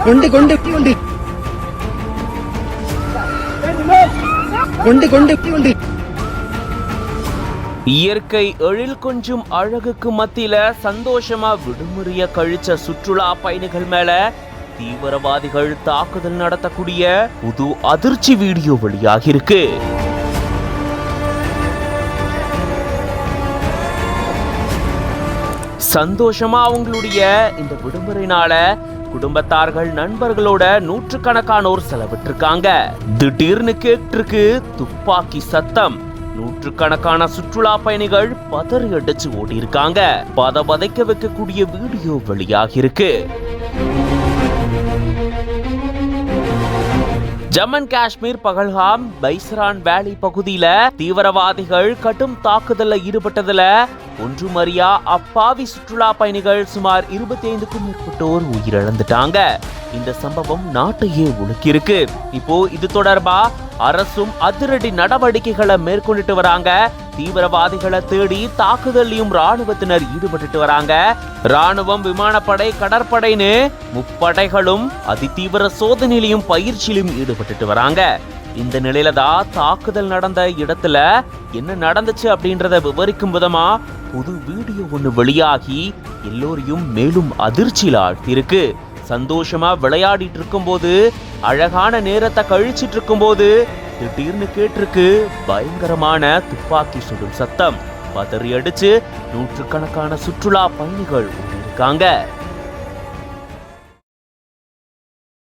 கொண்டு கொண்டு கொண்டு கொண்டு கொண்டு கொண்டு இயற்கை எழில் கொஞ்சம் அழகுக்கு மத்தியில சந்தோஷமா விடுமுறைய கழிச்ச சுற்றுலா பயணிகள் மேல தீவிரவாதிகள் தாக்குதல் நடத்தக்கூடிய புது அதிர்ச்சி வீடியோ வெளியாகிருக்கு. சந்தோஷமா அவங்களுடைய இந்த விடுமுறைனால குடும்பத்தார்கள் நண்பர்களோட நூற்றுக்கணக்கானோர் செலவிட்டிருக்காங்க. திடீர்னு கேட்டிருக்கு துப்பாக்கி சத்தம். நூற்றுக்கணக்கான சுற்றுலா பயணிகள் பதறி அடிச்சு ஓடி இருக்காங்க. பதவதைக்க வைக்கக்கூடிய வீடியோ வெளியாகிருக்கு. ஜம்மு அண்ட் காஷ்மீர் பகல்காம் பைசரான் வேலி பகுதியில தீவிரவாதிகள் கடும் தாக்குதல்ல ஈடுபட்டதுல ஒன்றுமறியா அப்பாவி சுற்றுலா பயணிகள் சுமார் 25க்கும் மேற்பட்டோர் உயிரிழந்துட்டாங்க. இந்த சம்பவம் நாட்டையே உலுக்கியிருக்கு. இப்போ இது தொடர்பா அரசும் அதிரடி நடவடிக்கைகளை மேற்கொண்டுட்டு வராங்க. தீவிரவாதிகளை தேடி தாக்குதலையும் ராணுவத்தினர் ஈடுபட்டு வராங்க. ராணுவம், விமானப்படை, கடற்படைன்னு முப்படைகளும் அதிதீவிர சோதனையிலையும் பயிற்சியிலும் ஈடுபட்டு வராங்க. இந்த நிலையில தான் தாக்குதல் நடந்த இடத்துல என்ன நடந்துச்சு அப்படின்றத விவரிக்கும் விதமா புது வீடியோ ஒண்ணு வெளியாகி எல்லோரையும் மேலும் அதிர்ச்சியில் ஆழ்த்தியிருக்கு. சந்தோஷமா விளையாடிட்டு இருக்கும் போது, அழகான நேரத்தை கழிச்சிட்டு இருக்கும் போது திடீர்னு கேட்டிருக்கு பயங்கரமான துப்பாக்கி சுடும் சத்தம். பதறி அடிச்சு நூற்றுக்கணக்கான சுற்றுலா பயணிகள் இருக்காங்க.